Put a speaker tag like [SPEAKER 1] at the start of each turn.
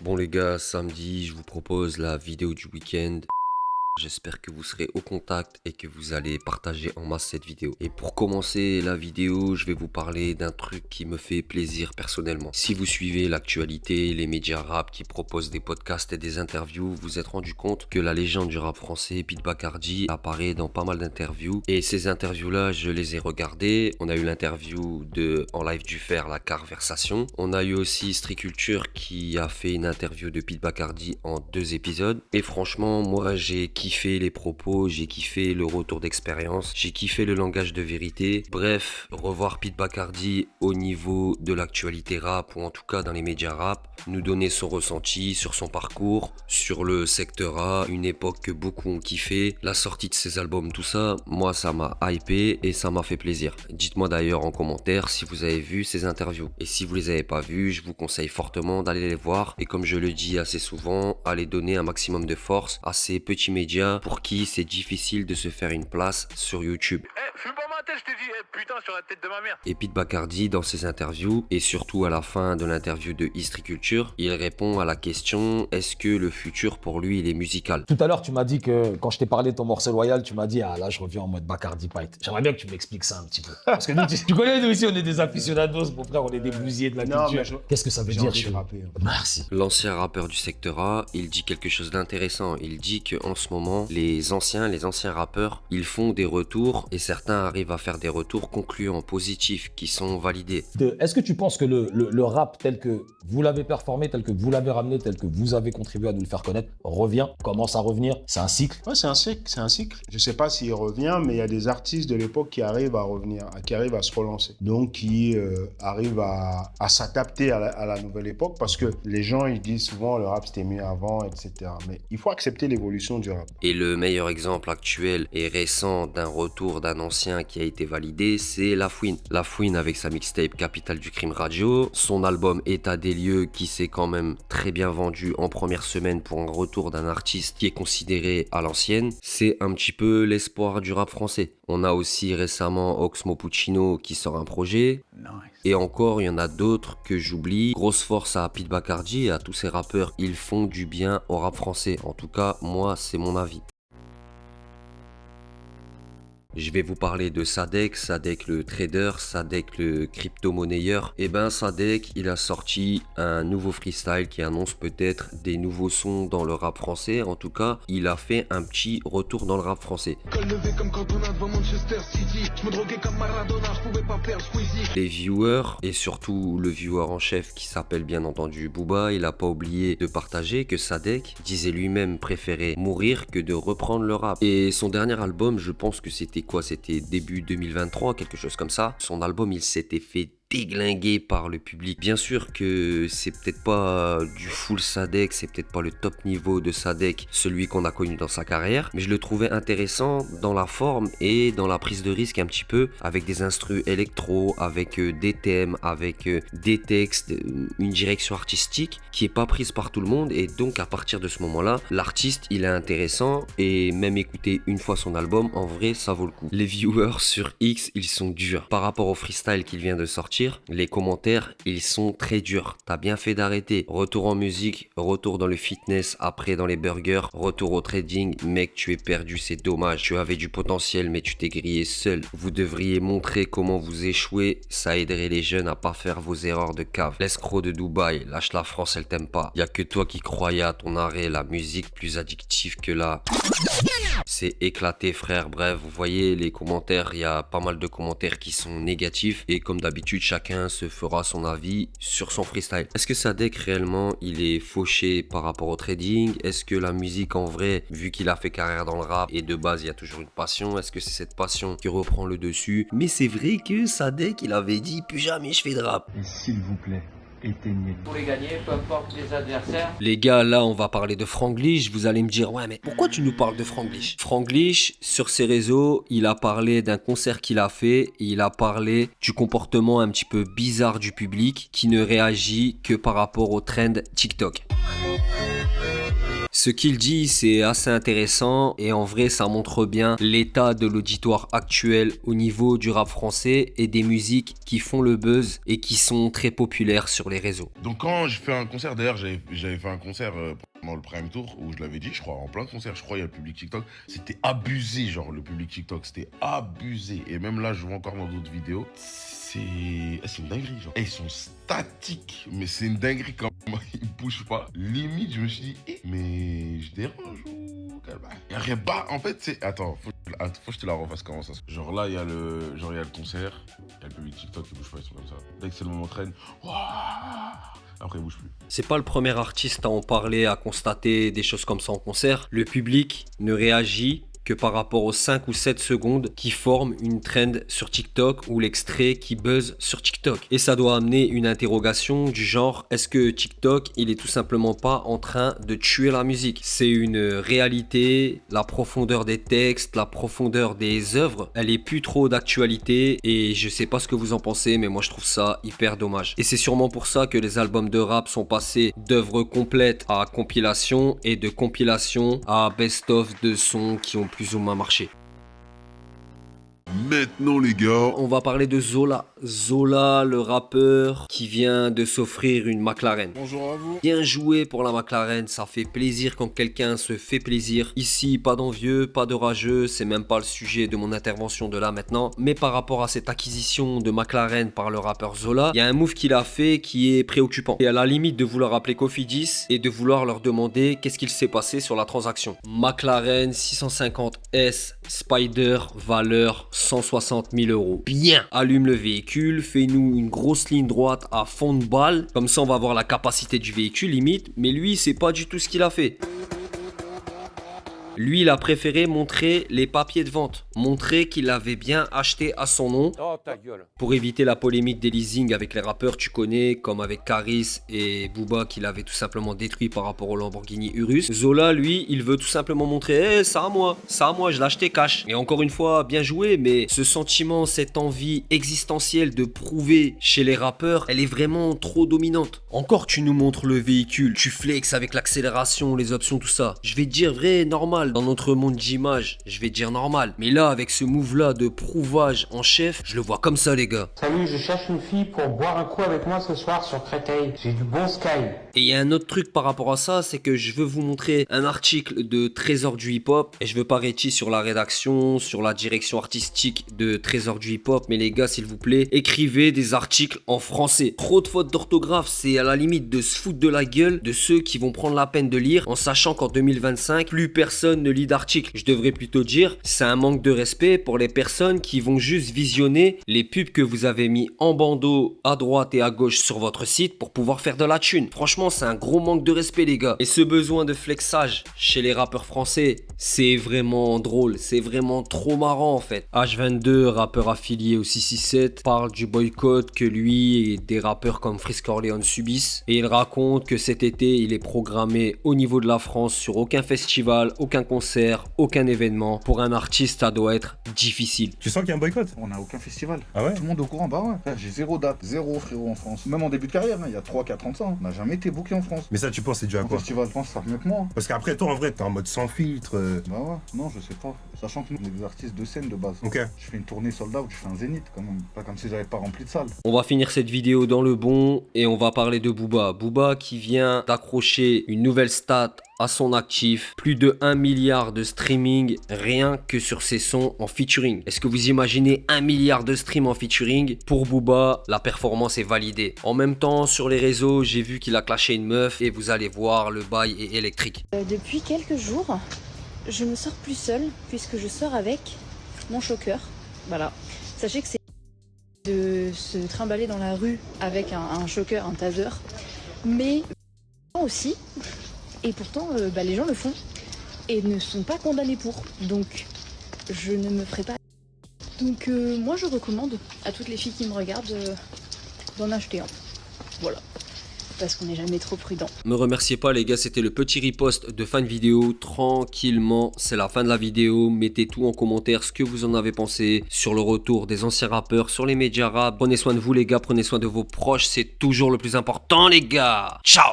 [SPEAKER 1] Bon les gars, samedi, je vous propose la vidéo du week-end. J'espère que vous serez au contact et que vous allez partager en masse cette vidéo. Et pour commencer la vidéo, je vais vous parler d'un truc qui me fait plaisir personnellement. Si vous suivez l'actualité, les médias rap qui proposent des podcasts et des interviews, vous vous êtes rendu compte que la légende du rap français, Pete Bacardi, apparaît dans pas mal d'interviews. Et ces interviews-là, je les ai regardées. On a eu l'interview de En Live du Fer, la Carversation. On a eu aussi Striculture qui a fait une interview de Pete Bacardi en 2 épisodes. Et franchement, moi j'ai kiffé les propos, j'ai kiffé le retour d'expérience, j'ai kiffé le langage de vérité. Bref, revoir Pete Bacardi au niveau de l'actualité rap ou en tout cas dans les médias rap, nous donner son ressenti sur son parcours, sur le secteur A, une époque que beaucoup ont kiffé, la sortie de ses albums, tout ça, moi ça m'a hypé et ça m'a fait plaisir. Dites-moi d'ailleurs en commentaire si vous avez vu ces interviews. Et si vous les avez pas vues, je vous conseille fortement d'aller les voir. Et comme je le dis assez souvent, allez donner un maximum de force à ces petits médias pour qui c'est difficile de se faire une place sur YouTube.
[SPEAKER 2] Fume pas ma tête, je t'ai dit, putain, sur la tête de ma mère.
[SPEAKER 1] Et Pete Bacardi, dans ses interviews, et surtout à la fin de l'interview de Histriculture, il répond à la question: est-ce que le futur pour lui il est musical?
[SPEAKER 3] Tout à l'heure, tu m'as dit que quand je t'ai parlé de ton morceau loyal, tu m'as dit ah là je reviens en mode Bacardi Pite. J'aimerais bien que tu m'expliques ça un petit peu. Parce que nous, tu connais, nous ici on est des aficionados, mon frère, on est des bousiers de la culture. Qu'est-ce que ça veut dire chez rapper? Merci.
[SPEAKER 1] L'ancien rappeur du secteur A, il dit quelque chose d'intéressant. Il dit qu'en ce moment, les anciens rappeurs, ils font des retours et certains arrivent à faire des retours concluants, positifs, qui sont validés.
[SPEAKER 3] Est-ce que tu penses que le rap tel que vous l'avez performé, tel que vous l'avez ramené, tel que vous avez contribué à nous le faire connaître, revient, commence à revenir? C'est un cycle?
[SPEAKER 4] Ouais, c'est un cycle. Je sais pas s'il revient, mais il y a des artistes de l'époque qui arrivent à revenir, qui arrivent à se relancer. Donc, qui arrivent à s'adapter à la nouvelle époque parce que les gens, ils disent souvent le rap c'était mieux avant, etc. Mais il faut accepter l'évolution du rap.
[SPEAKER 1] Et le meilleur exemple actuel et récent d'un retour d'un ancien qui a été validé, c'est La Fouine. La Fouine avec sa mixtape Capitale du Crime Radio, son album État des lieux qui s'est quand même très bien vendu en première semaine pour un retour d'un artiste qui est considéré à l'ancienne. C'est un petit peu l'espoir du rap français. On a aussi récemment Oxmo Puccino qui sort un projet.
[SPEAKER 2] Nice.
[SPEAKER 1] Et encore, il y en a d'autres que j'oublie. Grosse force à Pete Bacardi et à tous ces rappeurs. Ils font du bien au rap français. En tout cas, moi, c'est mon avis. Je vais vous parler de Sadek le trader, Sadek le crypto-monnayeur. Et ben Sadek, il a sorti un nouveau freestyle qui annonce peut-être des nouveaux sons dans le rap français. En tout cas, il a fait un petit retour dans le rap français. Les viewers et surtout le viewer en chef qui s'appelle bien entendu Booba, il a pas oublié de partager que Sadek disait lui-même préférer mourir que de reprendre le rap. Et son dernier album, je pense que c'était quoi? C'était début 2023, quelque chose comme ça. Son album, il s'était fait déglingué par le public. Bien sûr que c'est peut-être pas du full Sadek, c'est peut-être pas le top niveau de Sadek, celui qu'on a connu dans sa carrière, mais je le trouvais intéressant dans la forme et dans la prise de risque un petit peu, avec des instrus électro, avec des thèmes, avec des textes, une direction artistique qui est pas prise par tout le monde. Et donc à partir de ce moment-là, l'artiste il est intéressant et même écouter une fois son album, en vrai ça vaut le coup. Les viewers sur X, ils sont durs par rapport au freestyle qu'il vient de sortir. Les commentaires, ils sont très durs. T'as bien fait d'arrêter. Retour en musique, retour dans le fitness, après dans les burgers, retour au trading. Mec, tu es perdu, c'est dommage. Tu avais du potentiel, mais tu t'es grillé seul. Vous devriez montrer comment vous échouez. Ça aiderait les jeunes à pas faire vos erreurs de cave. L'escroc de Dubaï, lâche la France, elle t'aime pas. Y a que toi qui croyais à ton arrêt. La musique plus addictive que la... C'est éclaté, frère. Bref, vous voyez les commentaires, il y a pas mal de commentaires qui sont négatifs. Et comme d'habitude, chacun se fera son avis sur son freestyle. Est-ce que Sadek réellement il est fauché par rapport au trading? Est-ce que la musique en vrai, vu qu'il a fait carrière dans le rap et de base il y a toujours une passion, est-ce que c'est cette passion qui reprend le dessus? Mais c'est vrai que Sadek il avait dit plus jamais je fais de rap.
[SPEAKER 5] Et s'il vous plaît, éteignez.
[SPEAKER 6] Pour les gagner, peu importe les adversaires.
[SPEAKER 1] Les gars, là on va parler de Franglish. Vous allez me dire ouais mais pourquoi tu nous parles de Franglish? Franglish sur ses réseaux, il a parlé d'un concert qu'il a fait et il a parlé du comportement un petit peu bizarre du public qui ne réagit que par rapport au trend TikTok. Ce qu'il dit, c'est assez intéressant et en vrai, ça montre bien l'état de l'auditoire actuel au niveau du rap français et des musiques qui font le buzz et qui sont très populaires sur les réseaux.
[SPEAKER 7] Donc quand je fais un concert, d'ailleurs j'avais fait un concert pendant le Prime Tour où je l'avais dit, je crois, en plein concert, je crois, il y a le public TikTok. C'était abusé, genre le public TikTok, c'était abusé. Et même là, je vois encore dans d'autres vidéos, c'est une dinguerie, genre. Et ils sont statiques, mais c'est une dinguerie quand ils bougent pas. Limite, je me suis dit, mais je dérange ou en fait, c'est... Attends, faut que je te la refasse comment ça se passe. Genre là, il y a le concert, il y a le public TikTok qui bouge pas, ils sont comme ça. Dès que c'est le moment traîne, après, il bouge plus.
[SPEAKER 1] C'est pas le premier artiste à en parler, à constater des choses comme ça en concert. Le public ne réagit que par rapport aux 5 ou 7 secondes qui forment une trend sur TikTok ou l'extrait qui buzz sur TikTok. Et ça doit amener une interrogation du genre, est-ce que TikTok, il est tout simplement pas en train de tuer la musique? C'est une réalité, la profondeur des textes, la profondeur des œuvres, elle est plus trop d'actualité et je sais pas ce que vous en pensez, mais moi je trouve ça hyper dommage. Et c'est sûrement pour ça que les albums de rap sont passés d'œuvres complètes à compilation et de compilation à best-of de sons qui ont plus ou moins marché.
[SPEAKER 8] Maintenant les gars,
[SPEAKER 1] on va parler de Zola. Zola, le rappeur qui vient de s'offrir une McLaren.
[SPEAKER 8] Bonjour à vous.
[SPEAKER 1] Bien joué pour la McLaren, ça fait plaisir quand quelqu'un se fait plaisir. Ici, pas d'envieux, pas de rageux, c'est même pas le sujet de mon intervention de là maintenant. Mais par rapport à cette acquisition de McLaren par le rappeur Zola, il y a un move qu'il a fait qui est préoccupant. Et à la limite de vouloir appeler Cofidis et de vouloir leur demander qu'est-ce qu'il s'est passé sur la transaction. McLaren 650S Spider, valeur 160 000 €. Bien. Allume le véhicule, fais-nous une grosse ligne droite à fond de balle. Comme ça, on va voir la capacité du véhicule limite. Mais lui, c'est pas du tout ce qu'il a fait. Lui, il a préféré montrer les papiers de vente. Montrer qu'il avait bien acheté à son nom.
[SPEAKER 6] Oh ta gueule.
[SPEAKER 1] Pour éviter la polémique des leasing avec les rappeurs, tu connais, comme avec Caris et Booba, qu'il avait tout simplement détruit par rapport au Lamborghini Urus. Zola, lui, il veut tout simplement montrer, ça à moi, je l'ai acheté cash. Et encore une fois, bien joué, mais ce sentiment, cette envie existentielle de prouver chez les rappeurs, elle est vraiment trop dominante. Encore, tu nous montres le véhicule, tu flexes avec l'accélération, les options, tout ça. Je vais te dire vrai, normal. Dans notre monde d'image, je vais dire normal. Mais là, avec ce move-là de prouvage en chef, je le vois comme ça, les gars.
[SPEAKER 9] Salut, je cherche une fille pour boire un coup avec moi ce soir sur Créteil. J'ai du bon sky.
[SPEAKER 1] Et il y a un autre truc par rapport à ça, c'est que je veux vous montrer un article de Trésor du hip-hop. Et je veux pas rétirer sur la rédaction, sur la direction artistique de Trésor du hip-hop. Mais les gars, s'il vous plaît, écrivez des articles en français. Trop de fautes d'orthographe, c'est à la limite de se foutre de la gueule de ceux qui vont prendre la peine de lire en sachant qu'en 2025, plus personne ne lit d'articles. Je devrais plutôt dire, c'est un manque de respect pour les personnes qui vont juste visionner les pubs que vous avez mis en bandeau à droite et à gauche sur votre site pour pouvoir faire de la thune. Franchement, c'est un gros manque de respect, les gars. Et ce besoin de flexage chez les rappeurs français, c'est vraiment drôle. C'est vraiment trop marrant, en fait. H22, rappeur affilié au 667, parle du boycott que lui et des rappeurs comme Frisk Orleans subissent. Et il raconte que cet été, il est programmé au niveau de la France sur aucun festival, aucun concert, aucun événement. Pour un artiste, ça doit être difficile.
[SPEAKER 10] Tu sens qu'il y a un boycott?
[SPEAKER 11] On n'a aucun festival.
[SPEAKER 10] Ah ouais?
[SPEAKER 11] Tout le monde est au courant, bah ouais. J'ai zéro date, zéro frérot en France. Même en début de carrière, il y a 3-4 ans de ça, on n'a jamais été booké en France.
[SPEAKER 10] Mais ça, tu penses c'est dû à
[SPEAKER 11] Un
[SPEAKER 10] quoi?
[SPEAKER 11] festival France, ça mieux que moi.
[SPEAKER 10] Parce qu'après, toi, en vrai, t'es en mode sans filtre.
[SPEAKER 11] Bah ouais, non, je sais pas. Sachant que nous, on est des artistes de scène de base.
[SPEAKER 10] Ok.
[SPEAKER 11] Je fais une tournée sold out, je fais un zénith quand même. Pas comme si j'avais pas rempli de salles.
[SPEAKER 1] On va finir cette vidéo dans le bon et on va parler de Booba. Booba qui vient d'accrocher une nouvelle stat à son actif, plus de 1 milliard de streaming rien que sur ses sons en featuring. Est-ce que vous imaginez 1 milliard de streams en featuring? Pour Booba, la performance est validée. En même temps, sur les réseaux, j'ai vu qu'il a clashé une meuf et vous allez voir, le bail est électrique.
[SPEAKER 12] Depuis quelques jours, je ne sors plus seule puisque je sors avec mon choker. Voilà. Sachez que c'est de se trimballer dans la rue avec un choker, un taser, mais aussi. Et pourtant, les gens le font et ne sont pas condamnés pour. Donc, je ne me ferai pas. Donc, moi, je recommande à toutes les filles qui me regardent d'en acheter un. Voilà. Parce qu'on n'est jamais trop prudent.
[SPEAKER 1] Me remerciez pas les gars, c'était le petit riposte de fin de vidéo. Tranquillement, c'est la fin de la vidéo. Mettez tout en commentaire ce que vous en avez pensé sur le retour des anciens rappeurs sur les médias rap. Prenez soin de vous les gars, prenez soin de vos proches, c'est toujours le plus important les gars. Ciao.